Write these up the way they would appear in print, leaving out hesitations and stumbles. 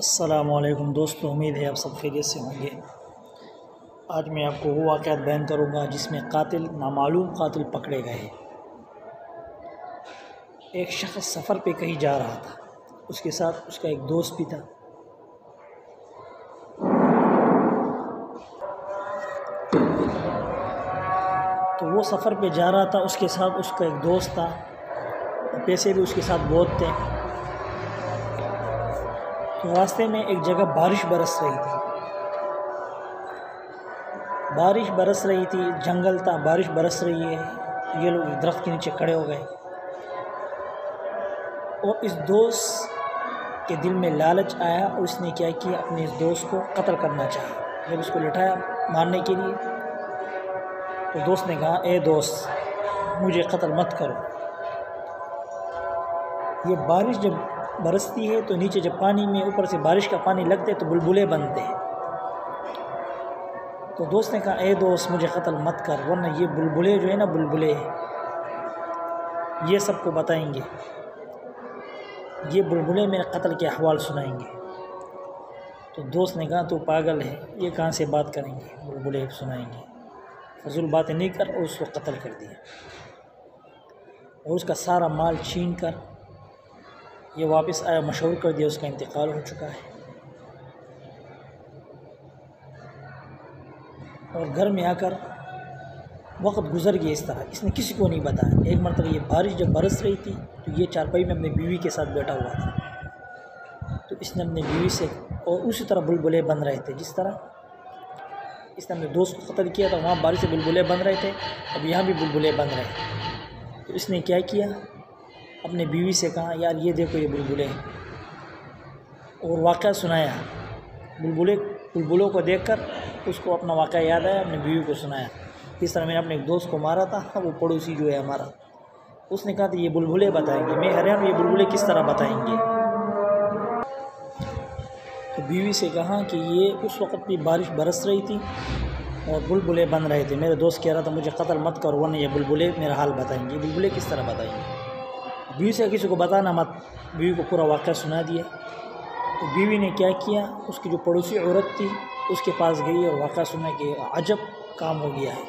السلام علیکم دوستو، امید ہے آپ سب خیریت سے ہوں گے۔ آج میں آپ کو وہ واقعات بیان کروں گا جس میں نامعلوم قاتل پکڑے گئے۔ ایک شخص سفر پہ کہیں جا رہا تھا، اس کے ساتھ اس کا ایک دوست بھی تھا۔ تو وہ سفر پہ جا رہا تھا، اس کے ساتھ اس کا ایک دوست تھا، پیسے بھی اس کے ساتھ بہت تھے۔ تو راستے میں ایک جگہ بارش برس رہی تھی، جنگل تھا، بارش برس رہی ہے۔ یہ لوگ درخت کے نیچے کھڑے ہو گئے اور اس دوست کے دل میں لالچ آیا اور اس نے کیا کیا، اپنے اس دوست کو قتل کرنا چاہا۔ جب اس کو لٹایا مارنے کے لیے تو دوست نے کہا، اے دوست، مجھے قتل مت کرو۔ یہ بارش جب برستی ہے تو نیچے جب پانی میں اوپر سے بارش کا پانی لگتے تو بلبلے بنتے ہیں۔ تو دوست نے کہا، اے دوست، مجھے قتل مت کر، ورنہ یہ بلبلے جو ہے نا، بلبلے یہ سب کو بتائیں گے، یہ بلبلے میرے قتل کے احوال سنائیں گے۔ تو دوست نے کہا، تو پاگل ہے، یہ کہاں سے بات کریں گے، بلبلے سنائیں گے، فضول باتیں نہیں کر، اور اس کو قتل کر دیا اور اس کا سارا مال چھین کر یہ واپس آیا، مشہور کر دیا، اس کا انتقال ہو چکا ہے۔ اور گھر میں آ کر وقت گزر گیا اس طرح، اس نے کسی کو نہیں بتایا۔ ایک مرتبہ یہ بارش جب برس رہی تھی تو یہ چارپائی میں اپنی بیوی کے ساتھ بیٹھا ہوا تھا، تو اس نے اپنی بیوی سے، اور اسی طرح بلبلے بن رہے تھے جس طرح اس نے اپنے دوست کو قتل کیا تھا، وہاں بارش سے بلبلے بن رہے تھے، اب یہاں بھی بلبلے بن رہے ہیں۔ تو اس نے کیا کیا، اپنے بیوی سے کہا، یار یہ دیکھو یہ بلبلے، اور واقعہ سنایا۔ بلبلوں کو دیکھ کر اس کو اپنا واقعہ یاد آیا، اپنے بیوی کو سنایا، اس طرح میں نے اپنے ایک دوست کو مارا تھا، وہ پڑوسی جو ہے ہمارا، اس نے کہا تو یہ بلبلے بتائیں گے، میں حیران یہ بلبلے کس طرح بتائیں گے۔ تو بیوی سے کہا کہ یہ اس وقت بھی بارش برس رہی تھی اور بلبلے بن رہے تھے، میرے دوست کہہ رہا تھا مجھے قتل مت کرو، ورنہ یہ بلبلے میرا حال بتائیں گے۔ بلبلے کس طرح بتائیں گے، بیوی سے کسی کو بتانا مت۔ بیوی کو پورا واقعہ سنا دیا۔ تو بیوی نے کیا کیا، اس کی جو پڑوسی عورت تھی اس کے پاس گئی اور واقعہ سنا کہ عجب کام ہو گیا ہے،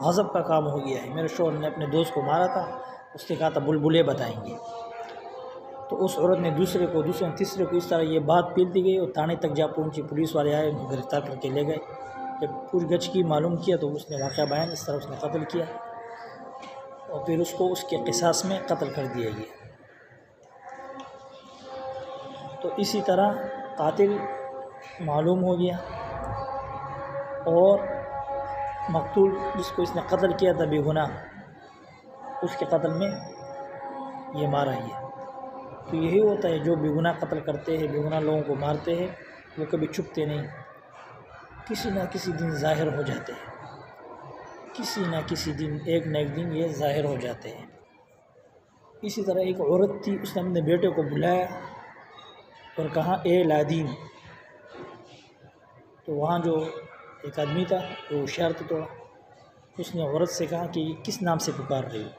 غضب کا کام ہو گیا ہے، میرے شوہر نے اپنے دوست کو مارا تھا، اس نے کہا تھا بلبلے بتائیں گے۔ تو اس عورت نے دوسرے تیسرے کو اس طرح یہ بات پھیلتی گئی اور تھانے تک جا پہنچی، پولیس والے آئے، ان کو گرفتار کر کے لے گئے۔ جب پوچھ گچھ کی، معلوم کیا تو اس نے واقعہ بیان، اس طرح اس نے قتل کیا اور پھر اس کو اس کے قصاص میں قتل کر دیا گیا۔ تو اسی طرح قاتل معلوم ہو گیا اور مقتول جس کو اس نے قتل کیا تھا بے گناہ، اس کے قتل میں یہ مارا گیا۔ تو یہی ہوتا ہے، جو بے گناہ قتل کرتے ہیں، بے گناہ لوگوں کو مارتے ہیں، وہ کبھی چھپتے نہیں، کسی نہ کسی دن ظاہر ہو جاتے ہیں، کسی نہ کسی دن، ایک نہ ایک دن یہ ظاہر ہو جاتے ہیں۔ اسی طرح ایک عورت تھی، اس نے اپنے بیٹے کو بلایا اور کہا، اے لادین۔ تو وہاں جو ایک آدمی تھا وہ ہوشیار تھا تھوڑا، اس نے عورت سے کہا کہ کس نام سے پکار رہی ہو؟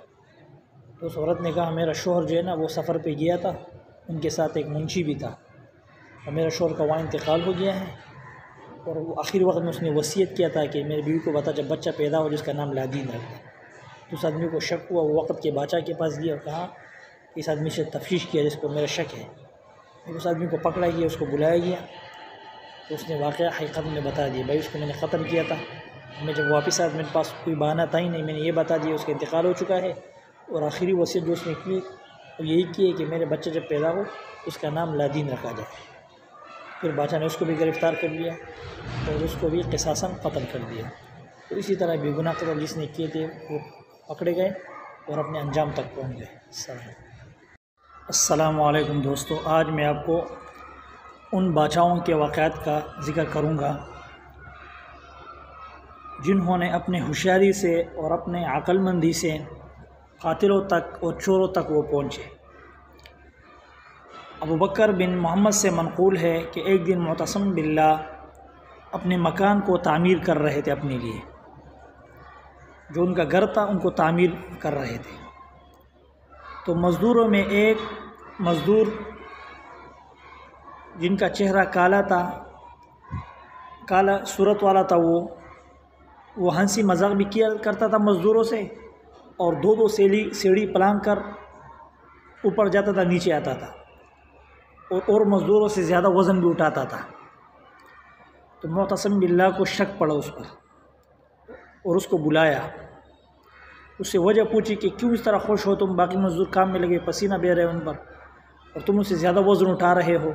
تو اس عورت نے کہا، میرا شوہر جو ہے نا وہ سفر پہ گیا تھا، ان کے ساتھ ایک منشی بھی تھا، اور میرا شوہر کا وہاں انتقال ہو گیا ہے، اور وہ آخری وقت میں اس نے وصیت کیا تھا کہ میری بیوی کو بتا جب بچہ پیدا ہو جس کا نام لادین رکھنا۔ تو اس آدمی کو شک ہوا، وہ وقت کے بادشاہ کے پاس گیا اور کہا کہ اس آدمی سے تفتیش کیا جس کو میرا شک ہے۔ اس آدمی کو پکڑا گیا، اس کو بلایا گیا، تو اس نے واقعہ حقیقت میں بتا دیا، بھائی اس کو میں نے قتل کیا تھا، میں جب واپس آیا میرے پاس کوئی بہانہ تھا ہی نہیں، میں نے یہ بتا دیا اس کا انتقال ہو چکا ہے، اور آخری وصیت جو اس نے کی وہ یہی کی ہے کہ میرے بچہ جب پیدا ہو اس کا نام لادین رکھا جائے۔ پھر بادشاہ نے اس کو بھی گرفتار کر لیا اور اس کو بھی قصاصاً قتل کر دیا۔ تو اسی طرح بے گناہ قتل جس نے کیے تھے وہ پکڑے گئے اور اپنے انجام تک پہنچ گئے۔ السلام علیکم دوستو، آج میں آپ کو ان بادشاہوں کے واقعات کا ذکر کروں گا جنہوں نے اپنے ہوشیاری سے اور اپنے عقل مندی سے قاتلوں تک اور چوروں تک وہ پہنچے۔ ابو بکر بن محمد سے منقول ہے کہ ایک دن معتصم باللہ اپنے مکان کو تعمیر کر رہے تھے، اپنے لیے جو ان کا گھر تھا ان کو تعمیر کر رہے تھے۔ تو مزدوروں میں ایک مزدور جن کا چہرہ کالا تھا، کالا صورت والا تھا، وہ ہنسی مذاق بھی کیا کرتا تھا مزدوروں سے، اور دو سیڑھی پلانگ کر اوپر جاتا تھا، نیچے آتا تھا، اور مزدوروں سے زیادہ وزن بھی اٹھاتا تھا۔ تو معتصم باللہ کو شک پڑا اس پر، اور اس کو بلایا، اس سے وجہ پوچھی کہ کیوں اس طرح خوش ہو تم، باقی مزدور کام میں لگے، پسینہ بہہ رہے ان پر، اور تم اس سے زیادہ وزن اٹھا رہے ہو،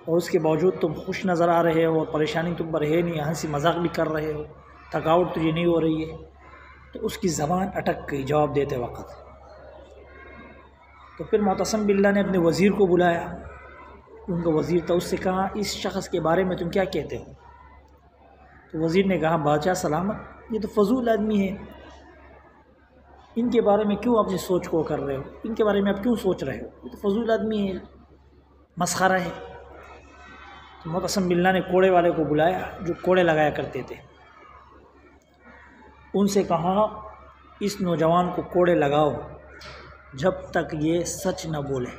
اور اس کے باوجود تم خوش نظر آ رہے ہو، اور پریشانی تم پر ہے نہیں، ہنسی مذاق بھی کر رہے ہو، تھکاوٹ تجھے نہیں ہو رہی ہے۔ تو اس کی زبان اٹک گئی جواب دیتے وقت۔ تو پھر معتصم باللہ نے اپنے وزیر کو بلایا، ان کا وزیر تھا، اس سے کہا اس شخص کے بارے میں تم کیا کہتے ہو؟ تو وزیر نے کہا بادشاہ سلامت، یہ تو فضول آدمی ہے، ان کے بارے میں کیوں اپنی سوچ کو کر رہے ہو، ان کے بارے میں آپ کیوں سوچ رہے ہو، یہ تو فضول آدمی ہے، مسخرہ ہے۔ تو معتصم باللہ نے کوڑے والے کو بلایا جو کوڑے لگایا کرتے تھے، ان سے کہا اس نوجوان کو کوڑے لگاؤ جب تک یہ سچ نہ بولے۔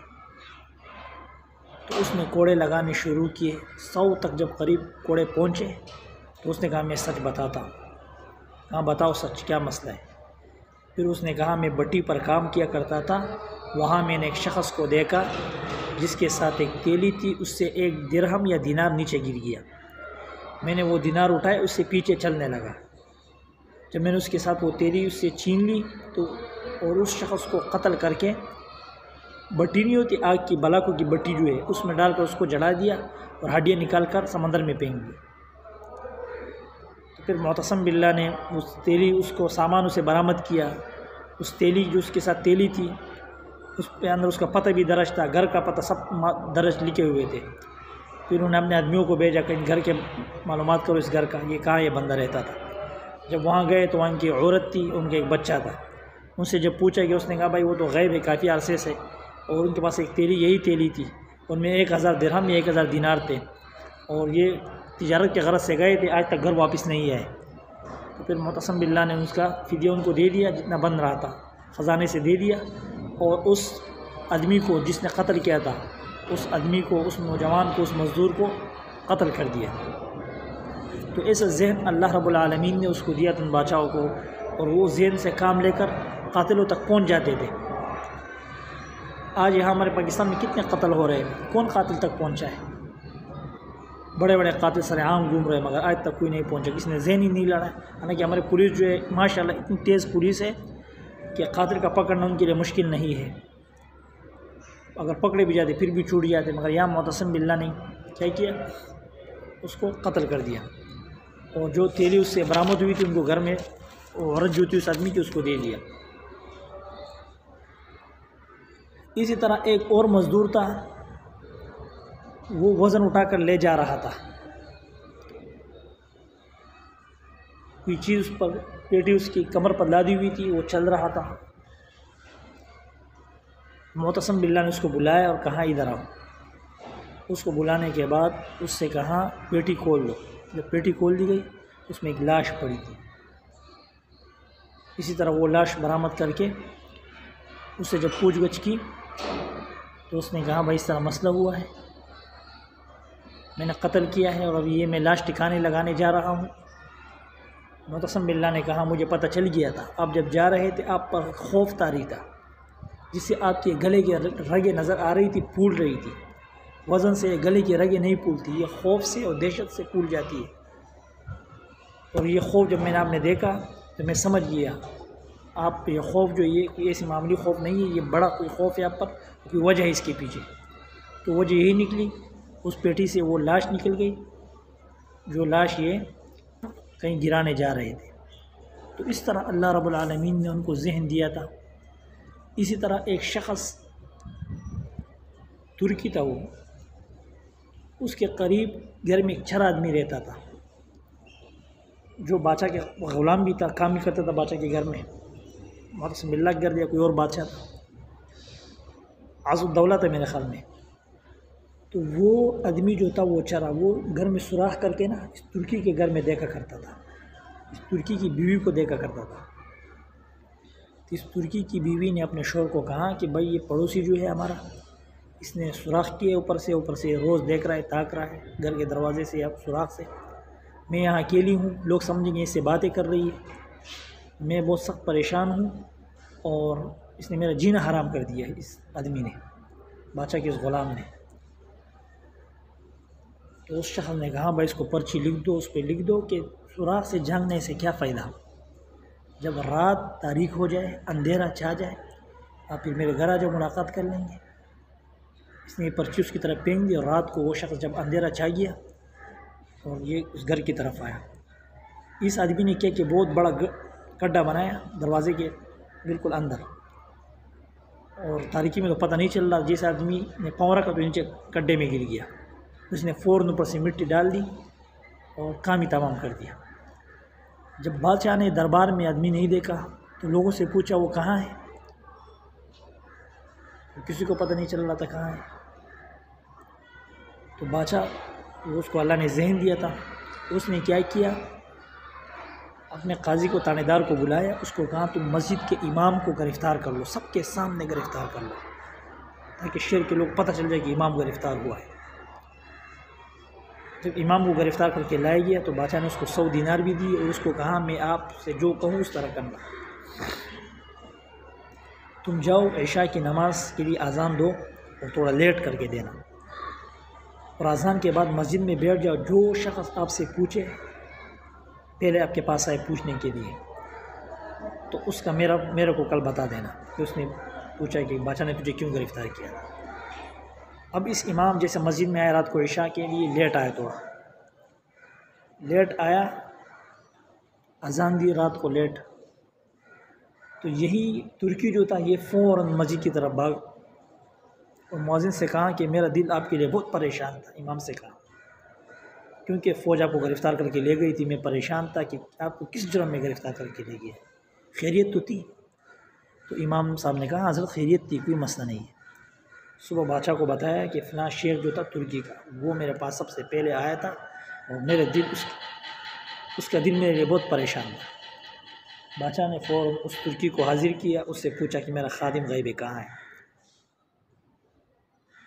تو اس نے کوڑے لگانے شروع کیے، 100 تک جب قریب کوڑے پہنچے تو اس نے کہا میں سچ بتاتا ہوں۔ کہا بتاؤ سچ، کیا مسئلہ ہے؟ پھر اس نے کہا میں بٹی پر کام کیا کرتا تھا، وہاں میں نے ایک شخص کو دیکھا جس کے ساتھ ایک تیلی تھی، اس سے 1 درہم یا دینار نیچے گر گیا، میں نے وہ دینار اٹھائے، اس سے پیچھے چلنے لگا، جب میں نے اس کے ساتھ وہ تیلی اس سے چھین لی تو اور اس شخص کو قتل کر کے، بٹی نہیں ہوتی آگ کی، بلاکو کی بٹی جو ہے، اس میں ڈال کر اس کو جلا دیا اور ہڈیاں نکال کر سمندر میں پھینک دی۔ تو پھر معتصم باللہ نے اس کو سامان اسے برآمد کیا، اس تیلی جو اس کے ساتھ تیلی تھی اس پہ اندر اس کا پتہ بھی درج تھا، گھر کا پتہ سب درج لکھے ہوئے تھے۔ پھر انہوں نے اپنے آدمیوں کو بھیجا کہ گھر کے معلومات کرو، اس گھر کا یہ کہاں یہ بندہ رہتا تھا۔ جب وہاں گئے تو وہاں کی عورت تھی، ان کے ایک بچہ تھا، ان سے جب پوچھا کہ اس نے کہا بھائی وہ تو غیب ہے کافی عرصے سے، اور ان کے پاس ایک تیلی یہی تیلی تھی، ان میں 1000 درہم یا 1000 دینار تھے، اور یہ تجارت کے غرض سے گئے تھے، آج تک گھر واپس نہیں آئے۔ تو پھر معتصم باللہ نے اس کا فدیہ ان کو دے دیا، جتنا بن رہا تھا خزانے سے دے دیا، اور اس آدمی کو جس نے قتل کیا تھا، اس آدمی کو، اس نوجوان کو، اس مزدور کو قتل کر دیا۔ تو ایسا ذہن اللہ رب العالمین نے اس کو دیا تھا بادشاہوں کو، اور وہ ذہن سے کام لے کر قاتلوں تک پہنچ جاتے تھے۔ آج یہاں ہمارے پاکستان میں کتنے قتل ہو رہے ہیں، کون قاتل تک پہنچا ہے؟ بڑے بڑے قاتل سر عام گھوم رہے ہیں، مگر آج تک کوئی نہیں پہنچا، کسی نے ذہن ہی نہیں لڑا ہے۔ حالانکہ ہماری پولیس جو ہے ماشاءاللہ اتنی تیز پولیس ہے کہ قاتل کا پکڑنا ان کے لیے مشکل نہیں ہے، اگر پکڑے بھی جاتے پھر بھی چھوٹ جاتے، مگر یہاں معتصم باللہ نے کیا کیا، اس کو قتل کر دیا، اور جو تیلی اس سے برآمد ہوئی تھی ان کو گھر میں عورت جو تھی اس آدمی کی، اس کو دے دیا۔ اسی طرح ایک اور مزدور تھا، وہ وزن اٹھا کر لے جا رہا تھا، کوئی چیز اس پر پیٹی اس کی کمر پر لادی ہوئی تھی، وہ چل رہا تھا۔ معتصم باللہ نے اس کو بلایا اور کہا ادھر آؤ۔ اس کو بلانے کے بعد اس سے کہا پیٹی کھول دو۔ جب پیٹی کھول دی گئی اس میں ایک لاش پڑی تھی، اسی طرح وہ لاش برآمد کر کے اس سے جب پوچھ گچھ کی تو اس نے کہا بھائی اس طرح مسئلہ ہوا ہے، میں نے قتل کیا ہے اور اب یہ میں لاش ٹھکانے لگانے جا رہا ہوں۔ معتصم باللہ نے کہا مجھے پتہ چل گیا تھا، آپ جب جا رہے تھے آپ پر خوف طاری تھا، جس سے آپ کے گلے کی رگیں نظر آ رہی تھی، پھول رہی تھی، وزن سے گلے کی رگیں نہیں پھولتی، یہ خوف سے اور دہشت سے پھول جاتی ہے، اور یہ خوف جب میں نے آپ نے دیکھا تو میں سمجھ گیا آپ یہ خوف جو یہ ایسی معمولی خوف نہیں ہے، یہ بڑا کوئی خوف ہے آپ پر، کوئی وجہ ہے اس کے پیچھے۔ تو وجہ یہی نکلی، اس پیٹی سے وہ لاش نکل گئی جو لاش یہ کہیں گرانے جا رہے تھے۔ تو اس طرح اللہ رب العالمین نے ان کو ذہن دیا تھا۔ اسی طرح ایک شخص ترکی تھا، وہ اس کے قریب گھر میں ایک چھر آدمی رہتا تھا جو بادشاہ کے غلام بھی تھا، کام بھی کرتا تھا بادشاہ کے گھر میں، معتصم باللہ کے گھر یا کوئی اور بادشاہ تھا، عز الدولہ تھا میرے خیال میں۔ تو وہ آدمی جو تھا وہ چرا، وہ گھر میں سوراخ کر کے نا اس ترکی کے گھر میں دیکھا کرتا تھا، اس ترکی کی بیوی کو دیکھا کرتا تھا۔ اس ترکی کی بیوی نے اپنے شوہر کو کہا کہ بھائی یہ پڑوسی جو ہے ہمارا، اس نے سوراخ کیے اوپر سے روز دیکھ رہا ہے، تاک رہا ہے گھر کے دروازے سے یا سوراخ سے۔ میں یہاں اکیلی ہوں، لوگ سمجھیں گے اس سے باتیں کر رہی ہے، میں بہت سخت پریشان ہوں، اور اس نے میرا جینا حرام کر دیا ہے، اس آدمی نے، بادشاہ کے اس غلام نے۔ تو اس شخص نے کہا بھائی اس کو پرچی لکھ دو، اس پہ لکھ دو کہ سوراخ سے جھانکنے سے کیا فائدہ، جب رات تاریک ہو جائے، اندھیرا چھا جائے، آپ پھر میرے گھر آ جاؤ، ملاقات کر لیں گے۔ اس نے یہ پرچی اس کی طرف پھینک دی، اور رات کو وہ شخص جب اندھیرا چھا گیا اور یہ اس گھر کی طرف آیا، اس آدمی نے کیا کہ بہت بڑا گڈھا بنایا دروازے کے بالکل اندر، اور تاریکی میں تو پتہ نہیں چل رہا، جس آدمی نے پاؤں رکھا تو نیچے گڈھے میں گر گیا۔ اس نے فوراً اوپر سے مٹی ڈال دی اور کام ہی تمام کر دیا۔ جب بادشاہ نے دربار میں آدمی نہیں دیکھا تو لوگوں سے پوچھا وہ کہاں ہے، کسی کو پتہ نہیں چل رہا تھا کہاں ہے۔ تو بادشاہ اس کو اللہ نے ذہن دیا تھا، اس نے کیا کیا، اپنے قاضی کو، تانے دار کو بلایا، اس کو کہا تم مسجد کے امام کو گرفتار کر لو، سب کے سامنے گرفتار کر لو، تاکہ شہر کے لوگ پتہ چل جائے کہ امام گرفتار ہوا ہے۔ جب امام کو گرفتار کر کے لایا گیا تو بادشاہ نے اس کو 100 دینار بھی دی، اور اس کو کہا میں آپ سے جو کہوں اس طرح کرنا، تم جاؤ عشاء کی نماز کے لیے اذان دو اور تھوڑا لیٹ کر کے دینا، اور اذان کے بعد مسجد میں بیٹھ جاؤ، جو شخص آپ سے پوچھے پہلے آپ کے پاس آئے پوچھنے کے لیے تو اس کا میرے کو کل بتا دینا کہ اس نے پوچھا کہ بادشاہ نے تجھے کیوں گرفتار کیا۔ اب اس امام جیسے مسجد میں آیا رات کو عشاء کے لیے، لیٹ آیا، تھوڑا لیٹ آیا، اذان دی رات کو لیٹ، تو یہی ترکی جو تھا یہ فوراً مسجد کی طرف بھاگ، اور مؤذن سے کہا کہ میرا دل آپ کے لیے بہت پریشان تھا، امام سے کہا، کیونکہ فوج آپ کو گرفتار کر کے لے گئی تھی، میں پریشان تھا کہ آپ کو کس جرم میں گرفتار کر کے لے گئے، خیریت تو تھی؟ تو امام صاحب نے کہا حضرت خیریت تھی، کوئی مسئلہ نہیں ہے۔ صبح بادشاہ کو بتایا کہ فلاں شیخ جو تھا ترکی کا، وہ میرے پاس سب سے پہلے آیا تھا، اور میرے دل اس کا دل میرے لیے بہت پریشان تھا۔ بادشاہ نے فوراً اس ترکی کو حاضر کیا، اس سے پوچھا کہ میرا خادم غیب کہاں ہے۔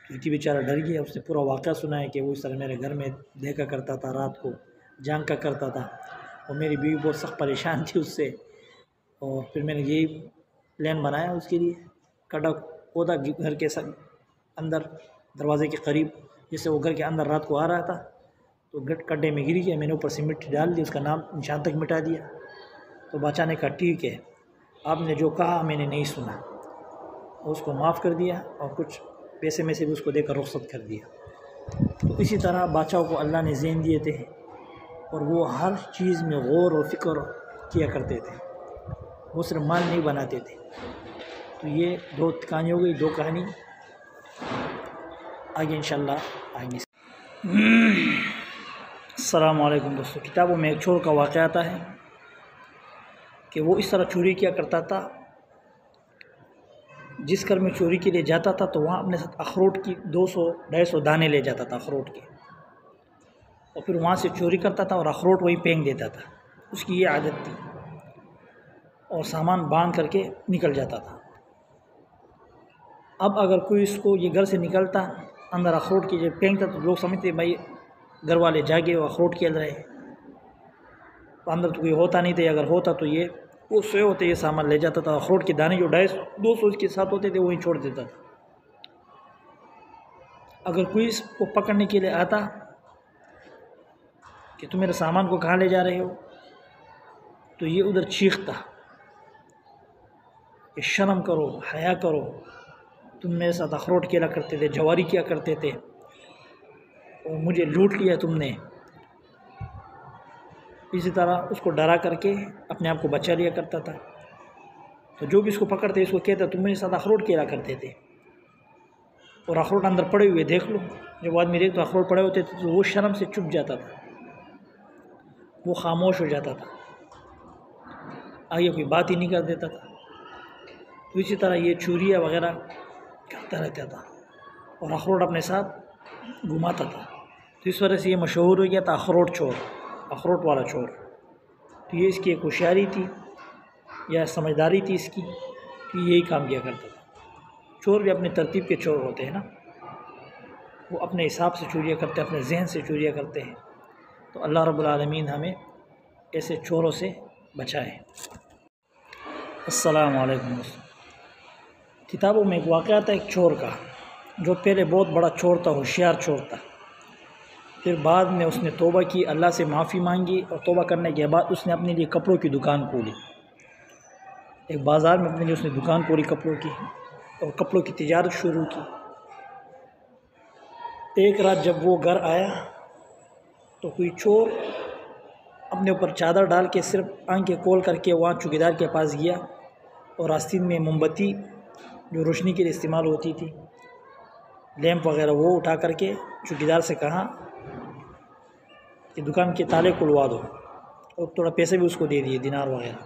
ترکی بیچارہ ڈر گیا، اس نے پورا واقعہ سنا ہے کہ وہ اس طرح میرے گھر میں دیکھا کرتا تھا، رات کو جھانکا کرتا تھا، اور میری بیوی بہت سخت پریشان تھی اس سے، اور پھر میں نے یہی پلان بنایا اس کے لیے، کڈا کھودا گھر کے اندر دروازے کے قریب، جس سے وہ گھر کے اندر رات کو آ رہا تھا تو گڈھے میں گر گیا، میں نے اوپر سے مٹی ڈال دی، اس کا نام نشان تک مٹا دیا۔ تو بادشاہ نے کہا ٹھیک ہے، آپ نے جو کہا میں نے نہیں سنا، اور اس کو معاف کر دیا، اور کچھ پیسے میں سے بھی اس کو دے کر رخصت کر دیا۔ تو اسی طرح بادشاہوں کو اللہ نے ذہن دیے تھے، اور وہ ہر چیز میں غور و فکر کیا کرتے تھے، وہ صرف مال نہیں بناتے تھے۔ تو یہ 2 کہانی ہو گئی، 2 کہانی آگے انشاءاللہ آئیں گے۔ السلام علیکم دوستو، کتابوں میں ایک چور کا واقعہ آتا ہے کہ وہ اس طرح چوری کیا کرتا تھا، جس گھر میں چوری کے لیے جاتا تھا تو وہاں اپنے ساتھ اخروٹ کی 200-250 دانے لے جاتا تھا اخروٹ کے، اور پھر وہاں سے چوری کرتا تھا اور اخروٹ وہیں پھینک دیتا تھا، اس کی یہ عادت تھی، اور سامان باندھ کر کے نکل جاتا تھا۔ اب اگر کوئی اس کو یہ گھر سے نکلتا اندر اخروٹ کی جب پھینکتا تو لوگ سمجھتے بھائی گھر والے جاگے وہ اخروٹ کھیل رہے، تو اندر تو کوئی ہوتا نہیں تھا، اگر ہوتا تو یہ وہ سوئے ہوتے یہ سامان لے جاتا تھا، اخروٹ کے دانے جو 200 اس کے ساتھ ہوتے تھے وہیں چھوڑ دیتا تھا۔ اگر کوئی اس کو پکڑنے کے لیے آتا کہ تم میرے سامان کو کہاں لے جا رہے ہو، تو یہ ادھر چیختا کہ شرم کرو، حیا کرو، تم میرے ساتھ اخروٹ کھیلا کرتے تھے، جواری کیا کرتے تھے، اور مجھے لوٹ لیا تم نے۔ اسی طرح اس کو ڈرا کر کے اپنے آپ کو بچا لیا کرتا تھا۔ تو جو بھی اس کو پکڑتے اس کو کہتا تم میرے ساتھ اخروٹ کھیلا کرتے تھے، اور اخروٹ اندر پڑے ہوئے دیکھ لو، جب وہ آدمی دیکھتا اخروٹ پڑے ہوتے تھے تو وہ شرم سے چپ جاتا تھا، وہ خاموش ہو جاتا تھا، آگے کوئی بات ہی نہیں کر دیتا تھا۔ تو اسی طرح یہ چوریاں وغیرہ کرتا رہتا تھا، اور اخروٹ اپنے ساتھ گھماتا تھا، تو اس وجہ سے یہ مشہور ہو گیا تھا اخروٹ چور، اخروٹ والا چور۔ تو یہ اس کی ایک ہوشیاری تھی یا سمجھداری تھی اس کی، کہ یہی کام کیا کرتا تھا۔ چور بھی اپنی ترتیب کے چور ہوتے ہیں نا۔ وہ اپنے حساب سے چوریاں کرتے ہیں، اپنے ذہن سے چوریاں کرتے ہیں۔ تو اللہ رب العالمین ہمیں ایسے چوروں سے بچائے۔ السلام علیکم دوستو۔ کتابوں میں ایک واقعہ تھا ایک چور کا، جو پہلے بہت بڑا چور تھا، ہوشیار چور تھا۔ پھر بعد میں اس نے توبہ کی، اللہ سے معافی مانگی، اور توبہ کرنے کے بعد اس نے اپنے لیے کپڑوں کی دکان کھولی۔ ایک بازار میں اپنے لیے اس نے دکان کھولی کپڑوں کی، اور کپڑوں کی تجارت شروع کی۔ ایک رات جب وہ گھر آیا تو کوئی چور اپنے اوپر چادر ڈال کے صرف آنکھیں کھول کر کے وہاں چوکیدار کے پاس گیا، اور آستین میں موم بتی جو روشنی کے لیے استعمال ہوتی تھی، لیمپ وغیرہ، وہ اٹھا کر کے چوکیدار سے کہا کہ دکان کے تالے کھلوا دو، اور تھوڑا پیسے بھی اس کو دے دیے، دینار وغیرہ۔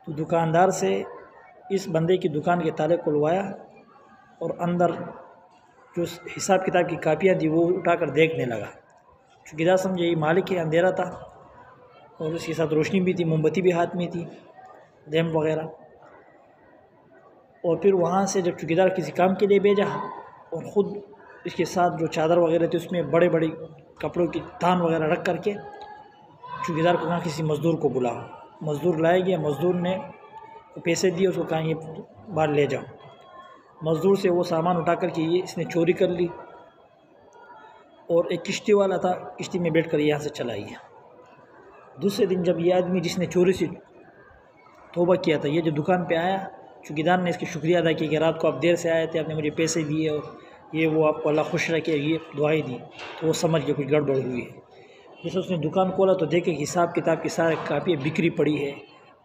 تو دکاندار سے اس بندے کی دکان کے تالے کھلوایا، اور اندر جو حساب کتاب کی کاپیاں تھیں وہ اٹھا کر دیکھنے لگا۔ چوکیدار سمجھے یہ مالک ہے، اندھیرا تھا، اور اس کے ساتھ روشنی بھی تھی، موم بتی بھی ہاتھ میں تھی، لیمپ وغیرہ۔ اور پھر وہاں سے جب چوکیدار کسی کام کے لیے بھیجا، اور خود اس کے ساتھ جو چادر وغیرہ تھی اس میں بڑے بڑے کپڑوں کی تھان وغیرہ رکھ کر کے چوکیدار کو کہا کسی مزدور کو بلاؤ۔ مزدور لائے گیا، مزدور نے پیسے دیے، اس کو کہا یہ باہر لے جاؤ۔ مزدور سے وہ سامان اٹھا کر کے یہ اس نے چوری کر لی، اور ایک کشتی والا تھا، کشتی میں بیٹھ کر یہاں سے چلا گیا۔ دوسرے دن جب یہ آدمی جس نے چوری سے توبہ کیا تھا یہ جو دکان پہ آیا، چوکیدار نے اس کی شکریہ ادا کی کہ رات کو آپ دیر سے آئے تھے، آپ نے مجھے پیسے دیے، اور یہ وہ آپ کو اللہ خوش رکھے، یہ دعائیں دی۔ تو وہ سمجھ گیا کچھ گڑبڑ ہوئی ہے۔ جیسے اس نے دکان کھولا تو دیکھے کہ حساب کتاب کی سارے کاپیاں بکھری پڑی ہے،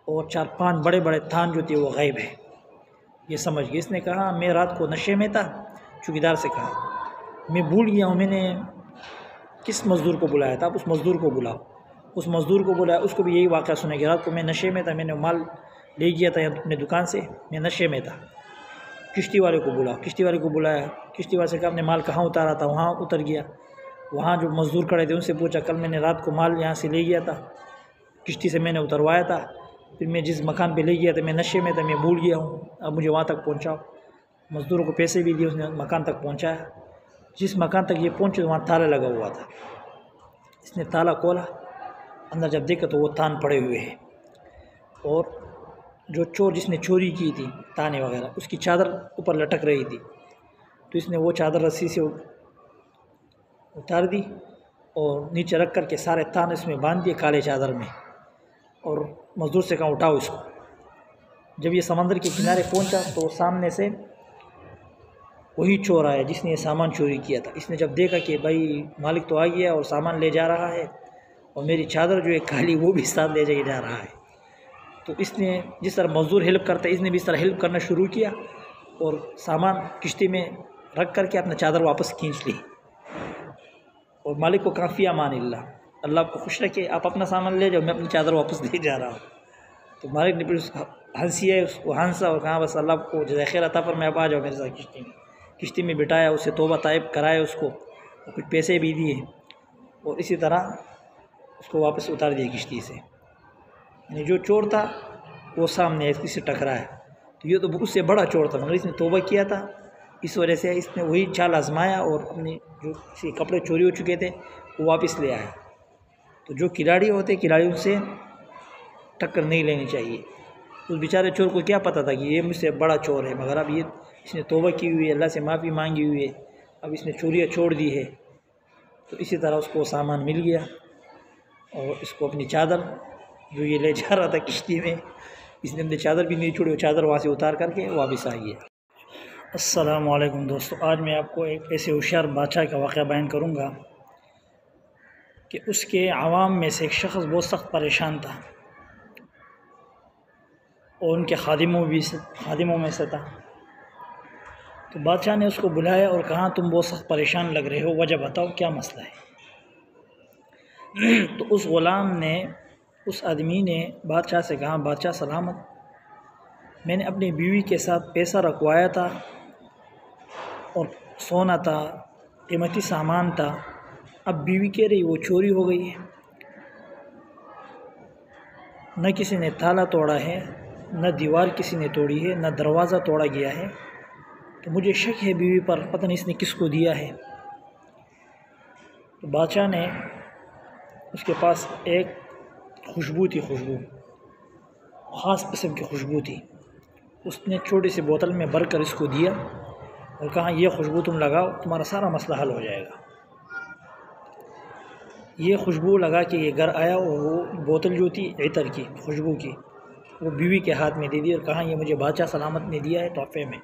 اور 4-5 بڑے بڑے تھان جو تھے وہ غائب ہے۔ یہ سمجھ گیا۔ اس نے کہا میں رات کو نشے میں تھا، چوکیدار سے کہا میں بھول گیا ہوں میں نے کس مزدور کو بلایا تھا، آپ اس مزدور کو بلاؤ۔ اس مزدور کو بلایا، اس کو بھی یہی واقعہ سنا کہ رات کو میں نشے میں تھا، میں نے مال لے گیا تھا اپنے دکان سے، میں نشے میں تھا۔ کشتی والے کو بلاؤ، کشتی والے کو بلایا، کشتی والے سے کہا آپ نے مال کہاں اتارا تھا، وہاں اتر گیا۔ وہاں جو مزدور کھڑے تھے ان سے پوچھا کل میں نے رات کو مال یہاں سے لے گیا تھا، کشتی سے میں نے اتروایا تھا، پھر میں جس مکان پہ لے گیا تھا میں نشے میں تھا، میں بھول گیا ہوں، اب مجھے وہاں تک پہنچاؤ۔ مزدوروں کو پیسے بھی دیے، اس نے مکان تک پہنچایا۔ جس مکان تک یہ پہنچے وہاں تالا لگا ہوا تھا۔ اس نے تالا کھولا، اندر جب دیکھا تو وہ تان پڑے ہوئے ہیں، اور جو چور جس نے چوری کی تھی تانے وغیرہ اس کی چادر اوپر لٹک رہی تھی۔ تو اس نے وہ چادر رسی سے اتار دی، اور نیچے رکھ کر کے سارے تان اس میں باندھ دیے کالے چادر میں، اور مزدور سے کہا اٹھاؤ اس کو۔ جب یہ سمندر کے کنارے پہنچا تو سامنے سے وہی چور آیا جس نے یہ سامان چوری کیا تھا۔ اس نے جب دیکھا کہ بھائی مالک تو آ گیا اور سامان لے جا رہا ہے، اور میری چادر جو ہے کالی وہ بھی ساتھ لے جا رہا ہے، تو اس نے جس طرح مزدور ہیلپ کرتا ہے اس نے بھی اس طرح ہیلپ کرنا شروع کیا، اور سامان کشتی میں رکھ کر کے اپنا چادر واپس کھینچ لی، اور مالک کو کہا فی امان اللہ، اللہ آپ کو خوش رکھے، آپ اپنا سامان لے جاؤ، میں اپنی چادر واپس لے جا رہا ہوں۔ تو مالک نے پھر اس کو ہنسی ہے، اس کو ہنسا اور کہا بس اللہ آپ کو جزائے خیر عطا فرمائے، آپ آ جاؤ میرے ساتھ کشتی میں۔ کشتی میں بٹھایا، اسے توبہ طائب کرایا، اس کو کچھ پیسے بھی دیے، اور اسی طرح اس کو واپس اتار دیا کشتی سے۔ یعنی جو چور تھا وہ سامنے اس سے ٹکرایا، تو یہ تو اس سے بڑا چور تھا، مگر اس نے توبہ کیا تھا، اس وجہ سے اس نے وہی چال آزمایا، اور اپنے جو کپڑے چوری ہو چکے تھے وہ واپس لے آیا۔ تو جو کھلاڑی ہوتے کھلاڑی ان سے ٹکر نہیں لینی چاہیے۔ اس بیچارے چور کو کیا پتہ تھا کہ یہ مجھ سے بڑا چور ہے، مگر اب یہ اس نے توبہ کی ہوئی ہے، اللہ سے معافی مانگی ہوئی ہے، اب اس نے چوریاں چھوڑ دی ہے۔ تو اسی طرح اس کو سامان مل گیا، اور اس کو اپنی چادر جو یہ لے جا رہا تھا کشتی میں، اس نے اپنی چادر بھی نہیں چھوڑی، وہ چادر وہاں سے اتار کر کے واپس آ گیا۔ السلام علیکم دوستو، آج میں آپ کو ایک ایسے ہوشیار بادشاہ کا واقعہ بیان کروں گا کہ اس کے عوام میں سے ایک شخص بہت سخت پریشان تھا، اور ان کے خادموں میں سے تھا۔ تو بادشاہ نے اس کو بلایا اور کہا تم بہت سخت پریشان لگ رہے ہو، وجہ بتاؤ کیا مسئلہ ہے۔ تو اس غلام نے، اس آدمی نے بادشاہ سے کہا بادشاہ سلامت، میں نے اپنی بیوی کے ساتھ پیسہ رکھوایا تھا، اور سونا تھا، قیمتی سامان تھا، اب بیوی کہہ رہی وہ چوری ہو گئی ہے، نہ کسی نے تالا توڑا ہے، نہ دیوار کسی نے توڑی ہے، نہ دروازہ توڑا گیا ہے، تو مجھے شک ہے بیوی پر، پتہ نہیں اس نے کس کو دیا ہے، تو بادشاہ نے اس کے پاس ایک خوشبو تھی، خوشبو خاص قسم کی خوشبو تھی، اس نے چھوٹی سی بوتل میں بھر کر اس کو دیا اور کہا یہ خوشبو تم لگاؤ، تمہارا سارا مسئلہ حل ہو جائے گا۔ یہ خوشبو لگا کے یہ گھر آیا اور وہ بوتل جو تھی عطر کی، خوشبو کی، وہ بیوی کے ہاتھ میں دے دی اور کہا یہ مجھے بادشاہ سلامت نے دیا ہے تحفے میں۔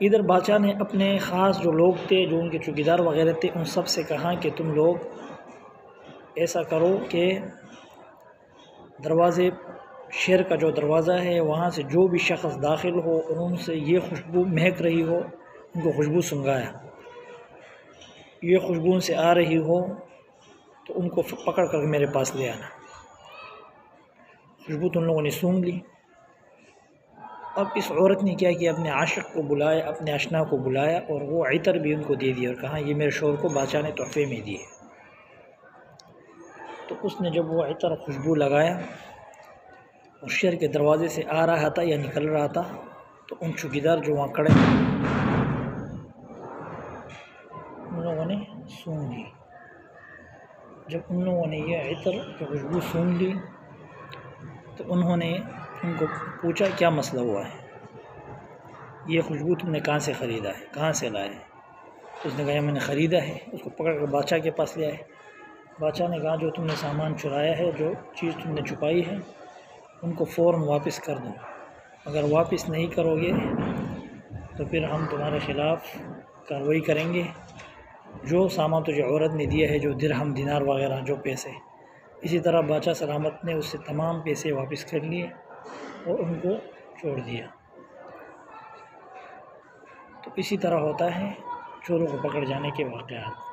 ادھر بادشاہ نے اپنے خاص جو لوگ تھے، جو ان کے چوکیدار وغیرہ تھے، ان سب سے کہا کہ تم لوگ ایسا کرو کہ دروازے، شہر کا جو دروازہ ہے وہاں سے جو بھی شخص داخل ہو اور ان سے یہ خوشبو مہک رہی ہو، ان کو خوشبو سنگایا، یہ خوشبو ان سے آ رہی ہو تو ان کو پکڑ کر میرے پاس لے آنا۔ خوشبو تو ان لوگوں نے سونگ لی۔ اب اس عورت نے کیا کیا، اپنے عاشق کو بلایا، اپنے اشنا کو بلایا اور وہ عطر بھی ان کو دے دیا اور کہا یہ میرے شوہر کو بادشاہ نے تحفے میں دیے۔ تو اس نے جب وہ عطر خوشبو لگایا اور شہر کے دروازے سے آ رہا تھا یا نکل رہا تھا، تو ان چوکیدار جو وہاں کھڑے ان لوگوں نے سونگ لی۔ جب ان لوگوں نے یہ عطر کی خوشبو سونگ لی تو انہوں نے ان کو پوچھا کیا مسئلہ ہوا ہے، یہ خوشبو تم نے کہاں سے خریدا ہے، کہاں سے لایا ہے؟ اس نے کہا میں نے خریدا ہے۔ اس کو پکڑ کر بادشاہ کے پاس لے آئے۔ بادشاہ نے کہا جو تم نے سامان چرایا ہے، جو چیز تم نے چھپائی ہے، ان کو فوراً واپس کر دو، اگر واپس نہیں کرو گے تو پھر ہم تمہارے خلاف کارروائی کریں گے۔ جو سامان تجھے عورت نے دیا ہے، جو درہم دینار وغیرہ جو پیسے، اسی طرح بادشاہ سلامت نے اس سے تمام پیسے واپس کر لیے اور ان کو چھوڑ دیا۔ تو اسی طرح ہوتا ہے چوروں کو پکڑ جانے کے واقعات۔